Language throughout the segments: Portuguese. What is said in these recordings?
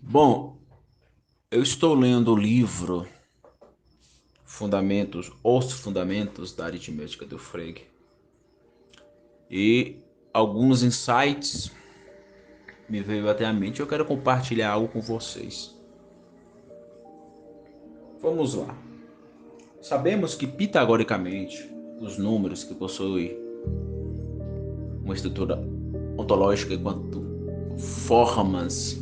Bom, eu estou lendo o livro Os Fundamentos da Aritmética do Frege e alguns insights me veio até a mente. Eu quero compartilhar algo com vocês. Vamos lá. Sabemos que pitagoricamente os números que possuem uma estrutura ontológica enquanto formas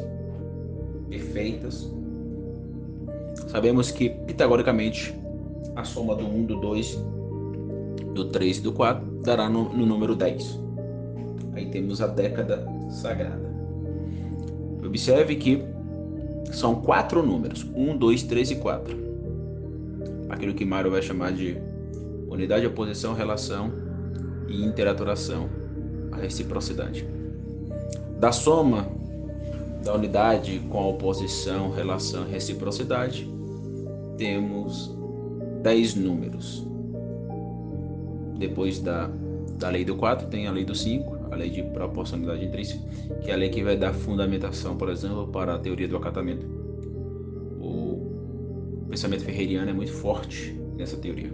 perfeitas, sabemos que pitagoricamente a soma do 1, do 2, do 3 e do 4 dará no número 10. Aí temos a década sagrada. Observe que são 4 números: 1, 2, 3 e 4. Aquilo que Mário vai chamar de unidade, oposição, relação e interaturação, a reciprocidade. Da soma da unidade com a oposição, relação e reciprocidade, temos 10 números. Depois da lei do 4, tem a lei do 5, a lei de proporcionalidade intrínseca, que é a lei que vai dar fundamentação, por exemplo, para a teoria do acatamento. O pensamento ferreriano é muito forte nessa teoria.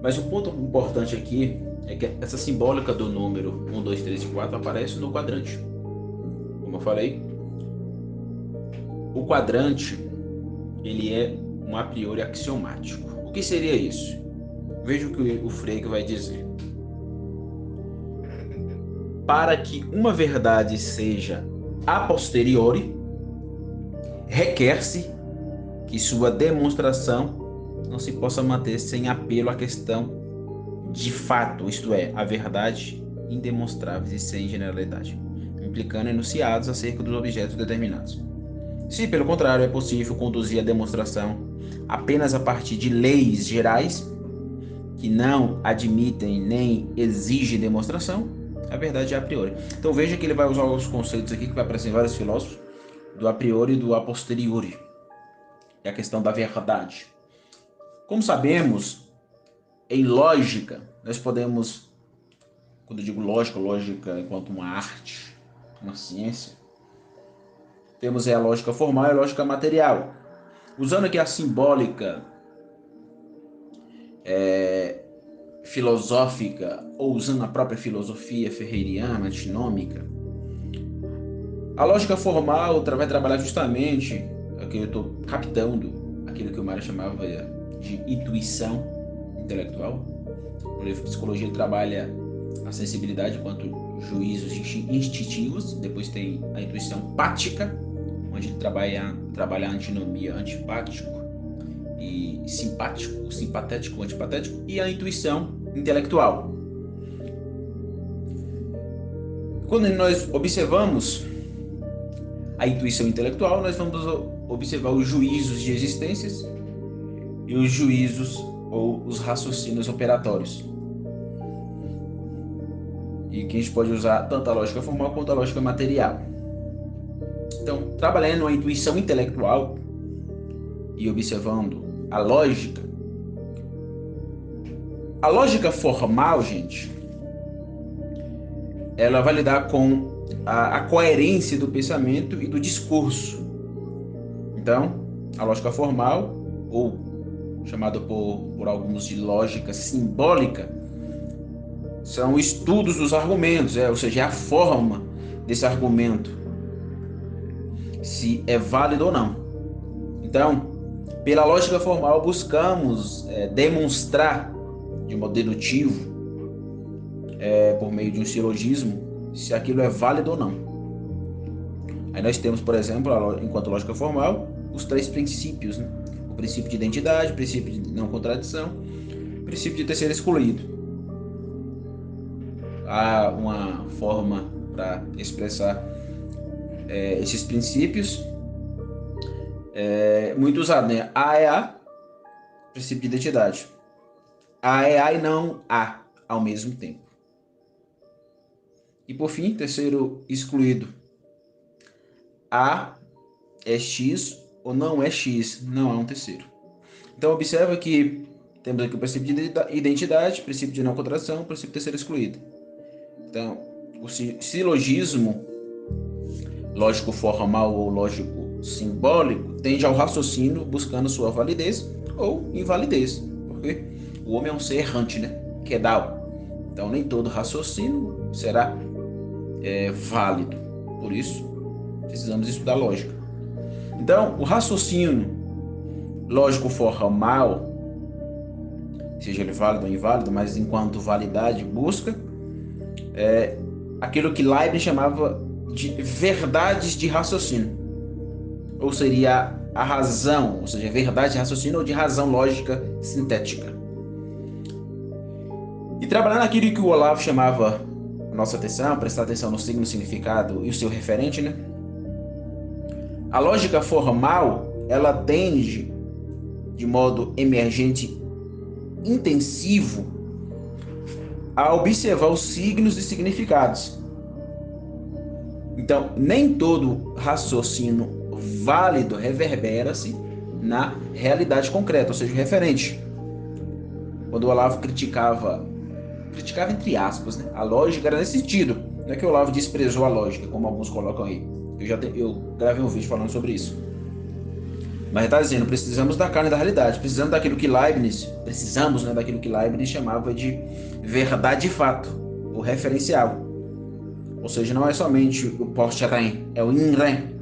Mas um ponto importante aqui é que essa simbólica do número 1, 2, 3 e 4 aparece no quadrante. Como eu falei, o quadrante ele é um a priori axiomático. O que seria isso? Veja o que o Frege vai dizer. Para que uma verdade seja a posteriori, requer-se que sua demonstração não se possa manter sem apelo à questão de fato, isto é, a verdade indemonstráveis e sem generalidade, implicando enunciados acerca dos objetos determinados. Se, pelo contrário, é possível conduzir a demonstração apenas a partir de leis gerais que não admitem nem exigem demonstração, a verdade é a priori. Então veja que ele vai usar os conceitos aqui que vai aparecer em vários filósofos, do a priori e do a posteriori. É a questão da verdade. Como sabemos, em lógica, nós podemos, quando eu digo lógica, lógica enquanto uma arte, uma ciência, temos a lógica formal e a lógica material. Usando aqui a simbólica filosófica, ou usando a própria filosofia ferreriana, antinômica, a lógica formal vai trabalhar justamente, aqui eu estou captando aquilo que o Mário chamava de intuição intelectual. No livro Psicologia ele trabalha a sensibilidade quanto juízos instintivos, depois tem a intuição pática, onde ele trabalha a antinomia antipático e simpático, simpatético, antipatético, e a intuição intelectual. Quando nós observamos a intuição intelectual, nós vamos observar os juízos de existências e os juízos ou os raciocínios operatórios. E que a gente pode usar tanto a lógica formal quanto a lógica material. Então, trabalhando a intuição intelectual e observando a lógica formal, gente, ela vai lidar com a coerência do pensamento e do discurso. Então, a lógica formal, ou chamada por alguns de lógica simbólica, são estudos dos argumentos, ou seja, a forma desse argumento, se é válido ou não. Então, pela lógica formal, buscamos demonstrar de modo dedutivo, por meio de um silogismo, se aquilo é válido ou não. Aí nós temos, por exemplo, enquanto lógica formal, os 3 princípios, né? O princípio de identidade, o princípio de não contradição, o princípio de terceiro excluído. Há uma forma para expressar esses princípios muito usado, né? A é A, princípio de identidade. A é A e não A ao mesmo tempo. E por fim, terceiro excluído. A é X ou não é X, não há um terceiro. Então observa que temos aqui o princípio de identidade, o princípio de não contradição, o princípio de terceiro excluído. Então, o silogismo lógico formal ou lógico simbólico, tende ao raciocínio buscando sua validez ou invalidez, porque o homem é um ser errante, né? Que é Dao. Então nem todo raciocínio será válido. Por isso, precisamos estudar lógica. Então, o raciocínio lógico formal, seja ele válido ou inválido, mas enquanto validade busca, aquilo que Leibniz chamava de verdades de raciocínio. Ou seria a razão, ou seja, verdade de raciocínio ou de razão lógica sintética. E trabalhando naquilo que o Olavo chamava a nossa atenção, prestar atenção no signo, significado e o seu referente, né? A lógica formal, ela tende de modo emergente intensivo a observar os signos e significados. Então, nem todo raciocínio válido reverbera-se na realidade concreta, ou seja, o referente. Quando o Olavo criticava entre aspas, né? A lógica era nesse sentido. Não é que o Olavo desprezou a lógica, como alguns colocam aí. Eu gravei um vídeo falando sobre isso. Mas está dizendo, precisamos da carne da realidade, precisamos daquilo que Leibniz, daquilo que Leibniz chamava de verdade de fato, o referencial. Ou seja, não é somente o post-REM, é o in-REM.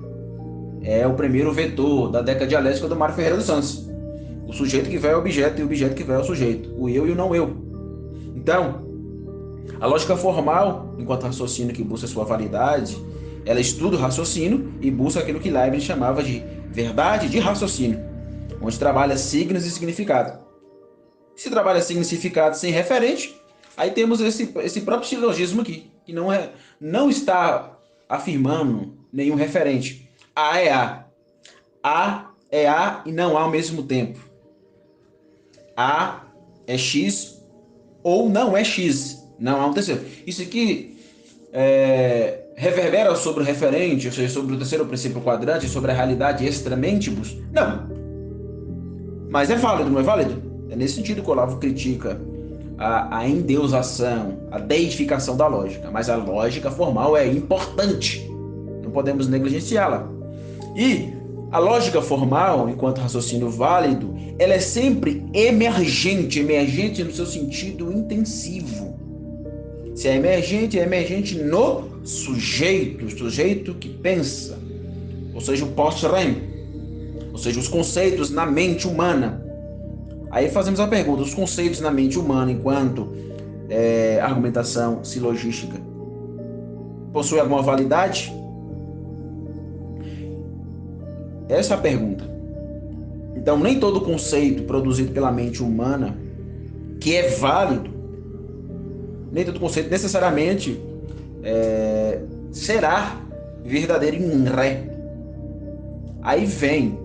É o primeiro vetor da década dialética do Mário Ferreira dos Santos. O sujeito que vai ao objeto e o objeto que vai ao sujeito. O eu e o não eu. Então, a lógica formal, enquanto raciocínio que busca sua validade, ela estuda o raciocínio e busca aquilo que Leibniz chamava de verdade de raciocínio, onde trabalha signos e significado. Se trabalha signo e significado sem referente, aí temos esse próprio silogismo aqui, que não está afirmando nenhum referente. A é A. A é A e não A ao mesmo tempo. A é X ou não é X. Não há um terceiro. Isso aqui reverbera sobre o referente, ou seja, sobre o terceiro princípio quadrante, sobre a realidade extramentibus? Não. Mas é válido, não é válido? É nesse sentido que o Olavo critica a endeusação, a deificação da lógica. Mas a lógica formal é importante. Não podemos negligenciá-la. E a lógica formal, enquanto raciocínio válido, ela é sempre emergente no seu sentido intensivo. Se é emergente no sujeito, o sujeito que pensa, ou seja, o post-REM, ou seja, os conceitos na mente humana. Aí fazemos a pergunta, os conceitos na mente humana, enquanto argumentação silogística, possui alguma validade? Essa é a pergunta. Então, nem todo conceito produzido pela mente humana que é válido, nem todo conceito necessariamente será verdadeiro em ré. Aí vem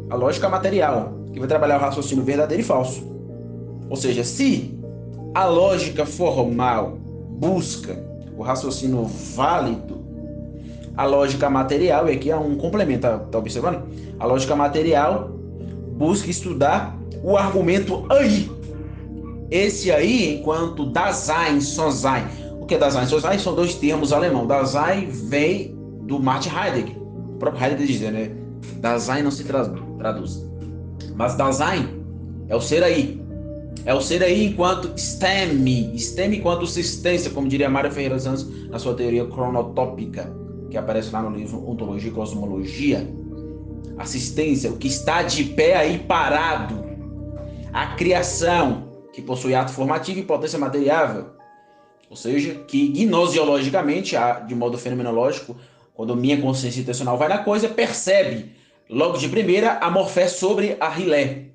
a lógica material, que vai trabalhar o raciocínio verdadeiro e falso. Ou seja, se a lógica formal busca o raciocínio válido, a lógica material, e aqui é um complemento, tá observando? A lógica material busca estudar o argumento aí. Esse aí, enquanto Dasein, Sonsein. O que é Dasein? Sonsein são dois termos alemãos. Dasein vem do Martin Heidegger. O próprio Heidegger dizia, né? Dasein não se traduz. Mas Dasein é o ser aí. É o ser aí enquanto STEM enquanto existência, como diria Mário Ferreira dos Santos na sua teoria cronotópica, que aparece lá no livro Ontologia e Cosmologia. Assistência, o que está de pé aí parado. A criação, que possui ato formativo e potência materiável. Ou seja, que gnoseologicamente, de modo fenomenológico, quando minha consciência intencional vai na coisa, percebe logo de primeira a morfé sobre a rilé,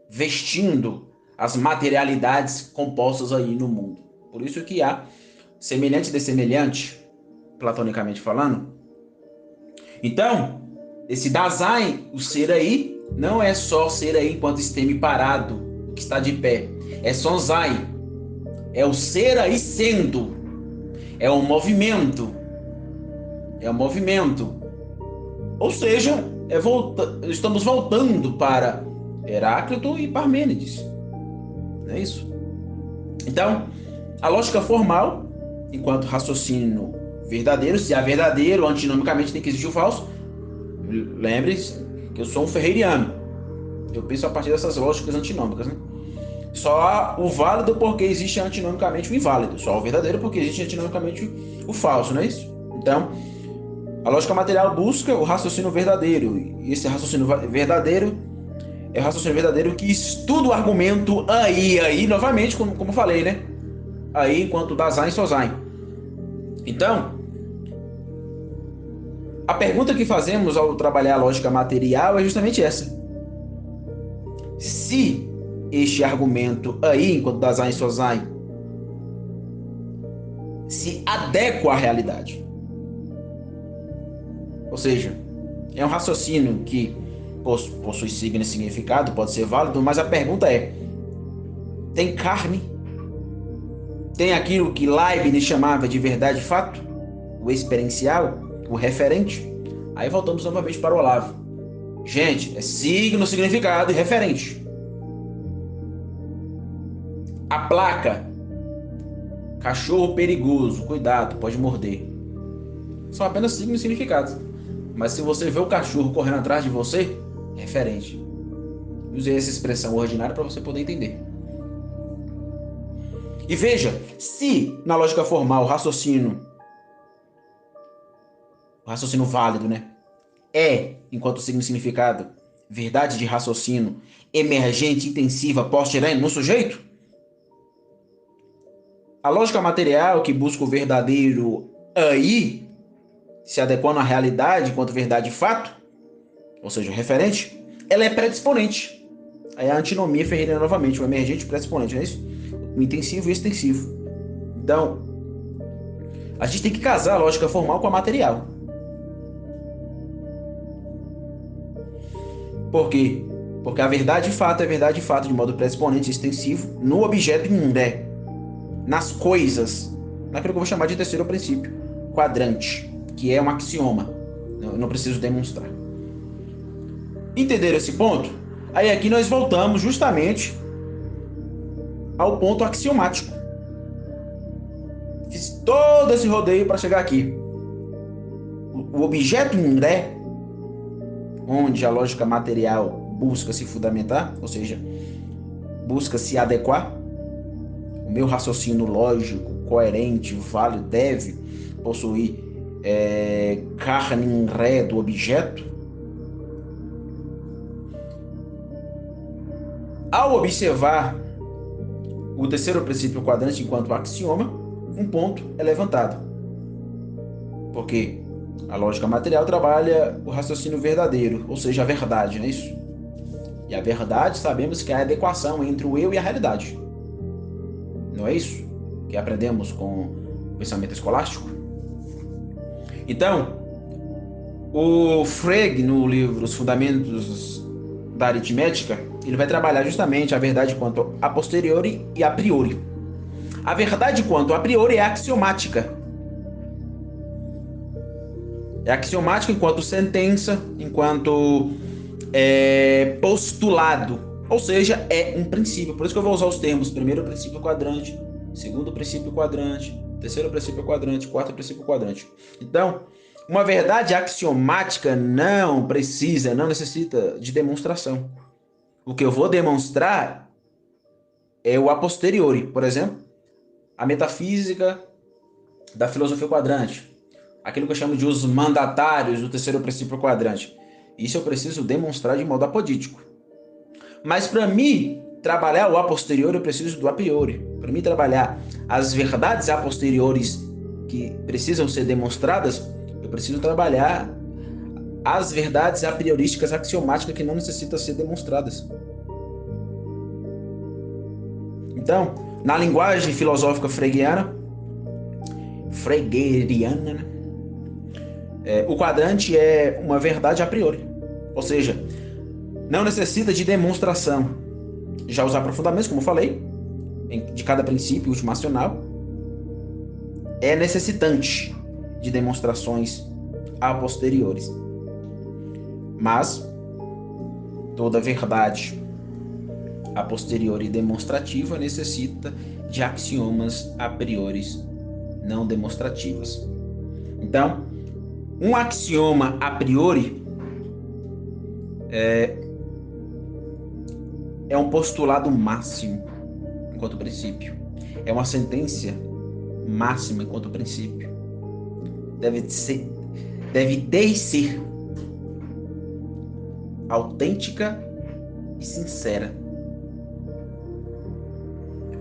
vestindo as materialidades compostas aí no mundo. Por isso que há semelhante e dessemelhante, platonicamente falando. Então, esse Dasein, o ser aí, não é só ser aí enquanto esteme parado, que está de pé. É Sonsein. É o ser aí sendo. É o movimento. É o movimento. Ou seja, estamos voltando para Heráclito e Parmênides. Não é isso? Então, a lógica formal, enquanto raciocínio verdadeiro. Se há verdadeiro, antinomicamente tem que existir o falso. Lembre-se que eu sou um ferreiriano. Eu penso a partir dessas lógicas antinômicas, né? Só há o válido porque existe antinomicamente o inválido. Só há o verdadeiro porque existe antinomicamente o falso, não é isso? Então, a lógica material busca o raciocínio verdadeiro. E esse raciocínio verdadeiro é o raciocínio verdadeiro que estuda o argumento aí, novamente, como eu falei, né? Aí, enquanto Dasein, Sosein. Então, a pergunta que fazemos ao trabalhar a lógica material é justamente essa. Se este argumento aí, enquanto Dasein, Sosein, se adequa à realidade. Ou seja, é um raciocínio que possui signo e significado, pode ser válido, mas a pergunta é: tem carne? Tem aquilo que Leibniz chamava de verdade e fato? O experiencial? O referente? Aí voltamos novamente para o Olavo. Gente, é signo, significado e referente. A placa: cachorro perigoso, cuidado, pode morder. São apenas signos e significados. Mas se você vê o cachorro correndo atrás de você, é referente. Usei essa expressão ordinária para você poder entender. E veja, se na lógica formal o raciocínio válido, né, é, enquanto signo e significado, verdade de raciocínio emergente, intensiva, posterior no sujeito, a lógica material que busca o verdadeiro aí, se adequando à realidade enquanto verdade e fato, ou seja, referente, ela é predisponente. Aí a antinomia ferreiriana novamente, o emergente predisponente, não é isso? O intensivo e o extensivo. Então, a gente tem que casar a lógica formal com a material. Por quê? Porque a verdade de fato é verdade de fato de modo predisponente e extensivo no objeto imundo, nas coisas, naquilo que eu vou chamar de terceiro princípio, quadrante, que é um axioma. Eu não preciso demonstrar. Entenderam esse ponto? Aí aqui nós voltamos justamente ao ponto axiomático. Fiz todo esse rodeio para chegar aqui. O objeto mundé, onde a lógica material busca se fundamentar, ou seja, busca se adequar, o meu raciocínio lógico, coerente, válido, deve possuir carne em ré do objeto. Ao observar o terceiro princípio quadrante enquanto axioma, um ponto é levantado. Porque a lógica material trabalha o raciocínio verdadeiro, ou seja, a verdade, não é isso? E a verdade, sabemos que é a adequação entre o eu e a realidade. Não é isso que aprendemos com o pensamento escolástico? Então, o Frege, no livro Os Fundamentos da Aritmética, ele vai trabalhar justamente a verdade quanto a posteriori e a priori. A verdade quanto a priori é axiomática. É axiomática enquanto sentença, enquanto postulado. Ou seja, é um princípio. Por isso que eu vou usar os termos primeiro princípio quadrante, segundo princípio quadrante, terceiro princípio quadrante, quarto princípio quadrante. Então, uma verdade axiomática não necessita de demonstração. O que eu vou demonstrar é o a posteriori. Por exemplo, a metafísica da filosofia quadrante. Aquilo que eu chamo de os mandatários do terceiro princípio quadrante. Isso eu preciso demonstrar de modo apodítico. Mas para mim trabalhar o a posteriori, eu preciso do a priori. Para mim trabalhar as verdades a posteriores que precisam ser demonstradas, eu preciso trabalhar as verdades a priorísticas axiomáticas que não necessitam ser demonstradas. Então, na linguagem filosófica fregueriana, né? O quadrante é uma verdade a priori, ou seja, não necessita de demonstração. Já os aprofundamentos, como eu falei, de cada princípio ultimacional, é necessitante de demonstrações a posteriores. Mas toda verdade a posteriori demonstrativa necessita de axiomas a priori não demonstrativas. Então, um axioma a priori é um postulado máximo enquanto princípio. É uma sentença máxima enquanto princípio. Deve ser autêntica e sincera.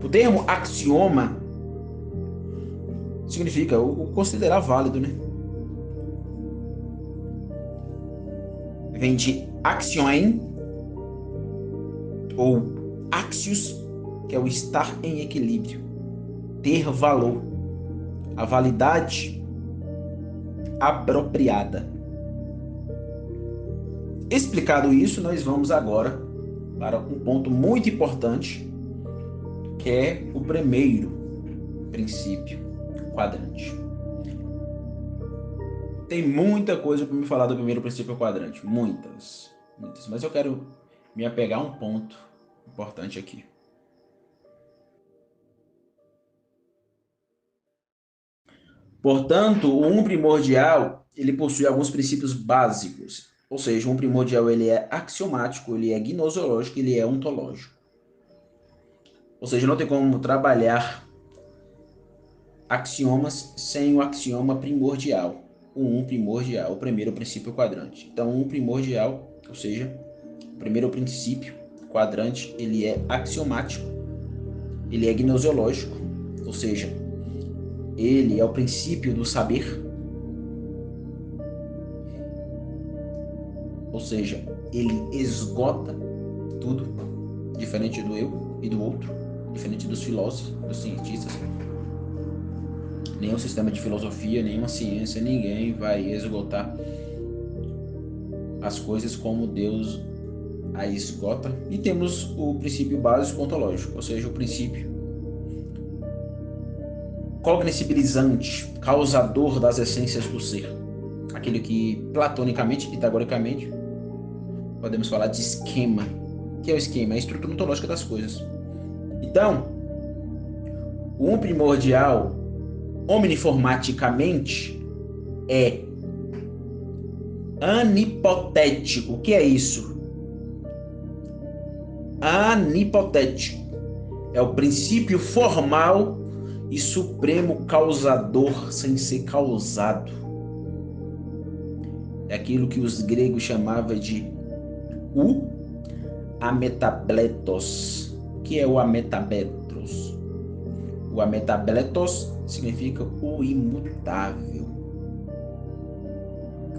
O termo axioma significa o considerar válido, né? Vem de axioen ou axios, que é o estar em equilíbrio, ter valor, a validade apropriada. Explicado isso, nós vamos agora para um ponto muito importante, que é o primeiro princípio quadrante. Tem muita coisa para me falar do primeiro princípio quadrante, muitas, mas eu quero me apegar a um ponto importante aqui. Portanto, o primordial, ele possui alguns princípios básicos, ou seja, o primordial ele é axiomático, ele é gnoseológico, ele é ontológico. Ou seja, não tem como trabalhar axiomas sem o axioma primordial. O primordial, o primeiro princípio quadrante. Então, primordial, ou seja, o primeiro princípio quadrante, ele é axiomático, ele é gnoseológico, ou seja, ele é o princípio do saber, ou seja, ele esgota tudo, diferente do eu e do outro, diferente dos filósofos, dos cientistas. Nenhum sistema de filosofia, nenhuma ciência, ninguém vai esgotar as coisas como Deus a esgota. E temos o princípio básico ontológico, ou seja, o princípio cognoscibilizante, causador das essências do ser. Aquele que, platonicamente, pitagoricamente, podemos falar de esquema. O que é o esquema? É a estrutura ontológica das coisas. Então, o primordial, omniformaticamente, é anipotético. O que é isso? Anipotético. É o princípio formal e supremo causador sem ser causado. É aquilo que os gregos chamavam de o ametabletos. O que é o ametabletos? O ametabletos significa o imutável.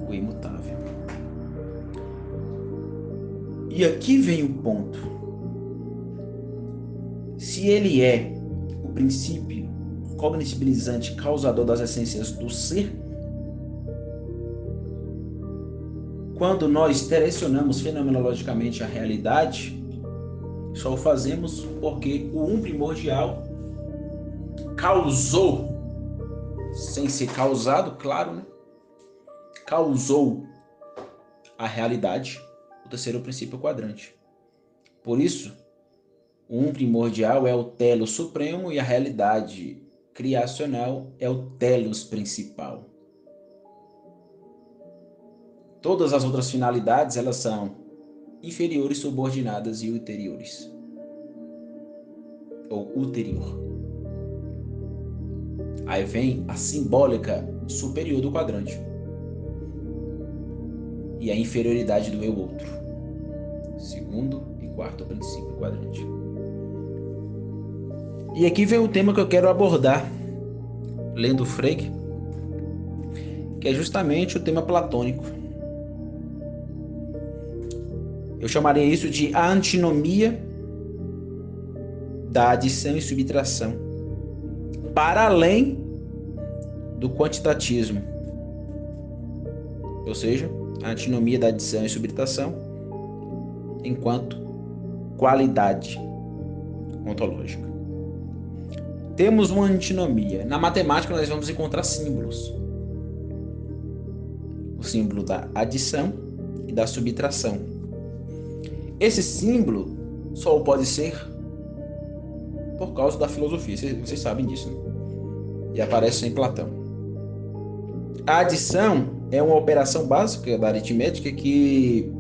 O imutável. E aqui vem o ponto. Se ele é o princípio cognoscibilizante, causador das essências do ser, quando nós direcionamos fenomenologicamente a realidade, só o fazemos porque o primordial causou, sem ser causado, claro, né? Causou a realidade, o terceiro princípio quadrante. Por isso, o primordial é o telos supremo e a realidade criacional é o telos principal. Todas as outras finalidades, elas são inferiores, subordinadas e ulteriores. Ou ulterior. Aí vem a simbólica superior do quadrante. E a inferioridade do eu outro. Segundo e quarto princípio quadrante. E aqui vem o tema que eu quero abordar, lendo Frege, que é justamente o tema platônico. Eu chamaria isso de a antinomia da adição e subtração, para além do quantitatismo. Ou seja, a antinomia da adição e subtração enquanto qualidade ontológica. Temos uma antinomia. Na matemática nós vamos encontrar símbolos. O símbolo da adição e da subtração. Esse símbolo só pode ser por causa da filosofia. Vocês sabem disso, né? E aparece em Platão. A adição é uma operação básica da aritmética que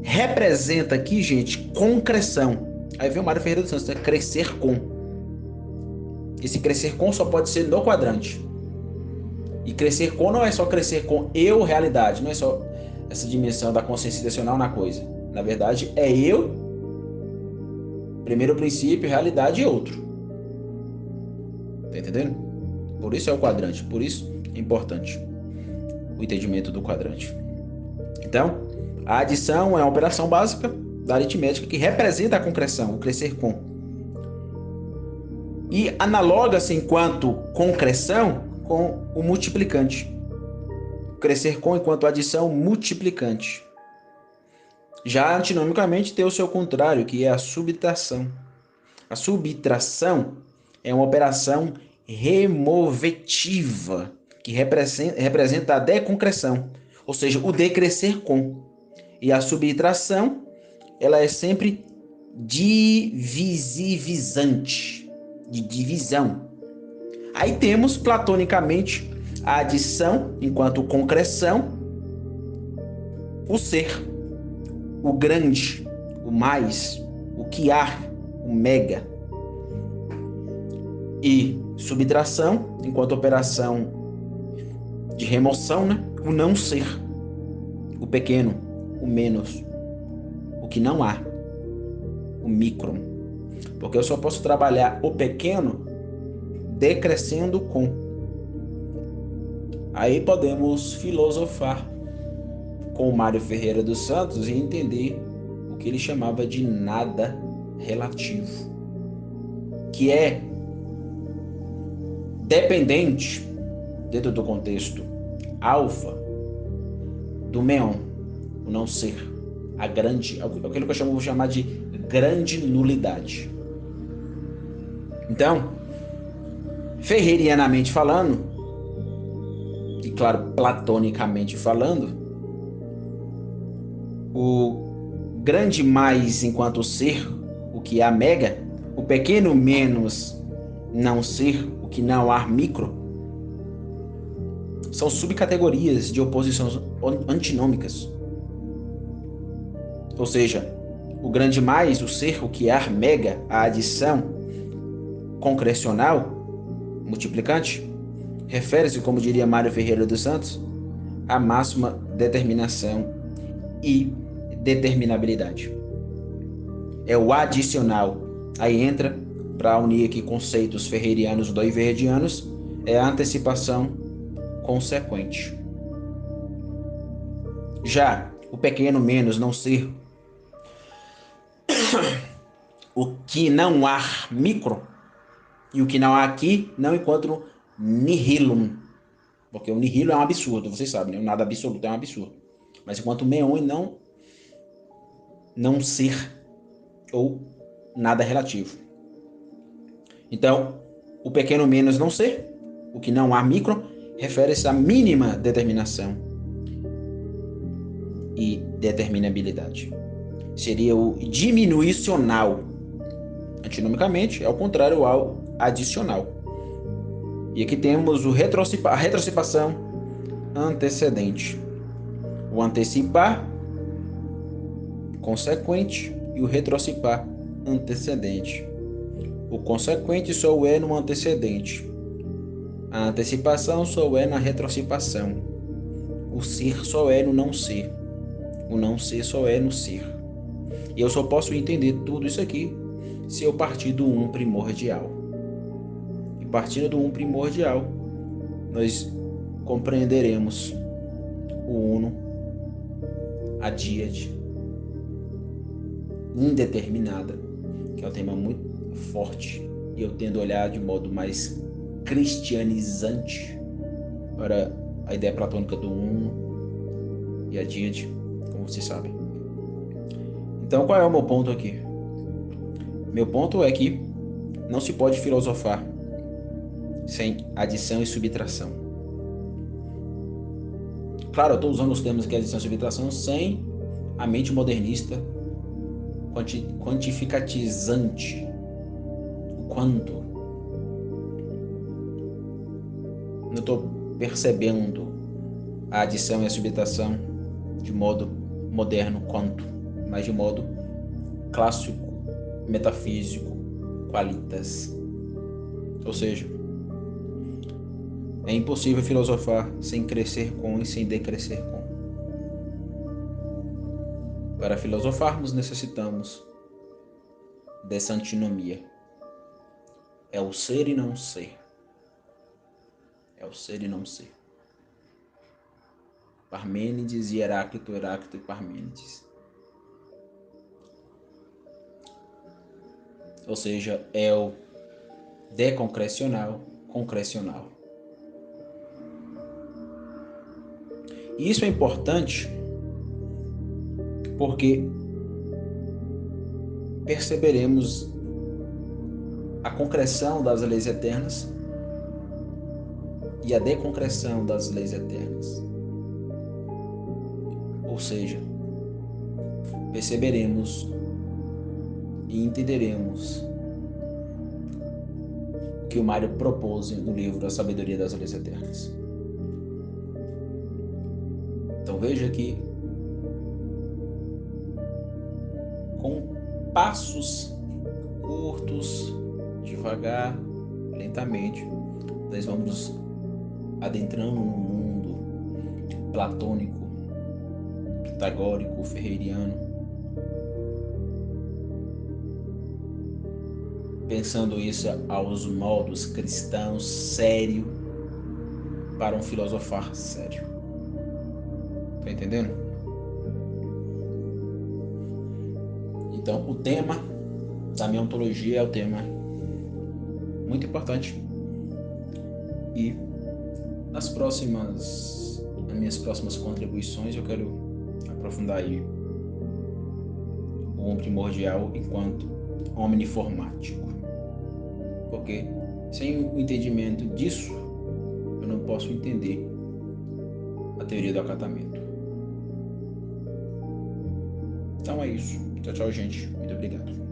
representa aqui, gente, concreção. Aí vem o Mário Ferreira dos Santos, né? Crescer com. Esse crescer com só pode ser no quadrante. E crescer com não é só crescer com eu, realidade. Não é só essa dimensão da consciência intencional na coisa. Na verdade, é eu, primeiro princípio, realidade e outro. Tá entendendo? Por isso é o quadrante. Por isso é importante o entendimento do quadrante. Então, a adição é uma operação básica da aritmética que representa a concreção, o crescer com. E analoga-se enquanto concreção com o multiplicante. Crescer com enquanto adição multiplicante. Já antinomicamente tem o seu contrário, que é a subtração. A subtração é uma operação removetiva, que representa a deconcreção, ou seja, o decrescer com. E a subtração, ela é sempre divisivizante, de divisão. Aí temos, platonicamente, a adição enquanto concreção, o ser, o grande, o mais, o que há, o mega. E subtração, enquanto operação de remoção, né? O não ser, o pequeno, o menos, o que não há, o micron. Porque eu só posso trabalhar o pequeno decrescendo com. Aí podemos filosofar com o Mário Ferreira dos Santos e entender o que ele chamava de nada relativo, que é dependente, dentro do contexto alfa, do meon, o não ser, a grande, aquilo que eu vou chamar de grande nulidade. Então, ferreirianamente falando, e claro, platonicamente falando, o grande mais enquanto ser, o que há mega, o pequeno menos não ser, o que não há micro, são subcategorias de oposições antinômicas. Ou seja, o grande mais, o ser, o que há mega, a adição concrecional, multiplicante, refere-se, como diria Mário Ferreira dos Santos, à máxima determinação e determinabilidade. É o adicional. Aí entra, para unir aqui conceitos ferreirianos ou doiverdianos, é a antecipação consequente. Já o pequeno menos não ser, o que não há micro, e o que não há aqui não encontro nihilum, porque o nihilo é um absurdo, vocês sabem, né? O nada absoluto é um absurdo. Mas enquanto meon e não ser, ou nada relativo. Então, o pequeno menos não ser, o que não há micro, refere-se à mínima determinação e determinabilidade. Seria o diminuicional. Antinomicamente, é o contrário ao adicional. E aqui temos a retrocipação antecedente. O antecipar consequente e o retrocipar antecedente. O consequente só é no antecedente. A antecipação só é na retrocipação. O ser só é no não ser. O não ser só é no ser. E eu só posso entender tudo isso aqui se eu partir do um primordial. E partindo do um primordial, nós compreenderemos o uno, a díade indeterminada, que é um tema muito forte, e eu tendo a olhar de modo mais cristianizante para a ideia platônica do uno e a díade, como vocês sabem. Então, qual é o meu ponto aqui? Meu ponto é que não se pode filosofar sem adição e subtração. Claro, eu estou usando os termos aqui, adição e subtração, sem a mente modernista quantificatizante. O quanto. Não estou percebendo a adição e a subtração de modo moderno quanto, mas de modo clássico, metafísico, qualitas. Ou seja, é impossível filosofar sem crescer com e sem decrescer com. Para filosofarmos necessitamos dessa antinomia. É o ser e não ser. É o ser e não ser. Parmênides e Heráclito, Heráclito e Parmênides. Ou seja, é o deconcrecional, concrecional. E isso é importante porque perceberemos a concreção das leis eternas e a deconcreção das leis eternas. Ou seja, perceberemos e entenderemos o que o Mário propôs no livro A Sabedoria das Leis Eternas. Então veja que com passos curtos, devagar, lentamente, nós vamos adentrando no mundo platônico, pitagórico, ferreiriano, pensando isso aos modos cristãos, sério, para um filosofar sério. Tá entendendo? Então, o tema da minha ontologia é um tema muito importante. E nas minhas próximas contribuições, eu quero aprofundar aí o homem primordial enquanto homem informático. Porque sem o entendimento disso, eu não posso entender a teoria do acatamento. Então é isso. Tchau, tchau, gente. Muito obrigado.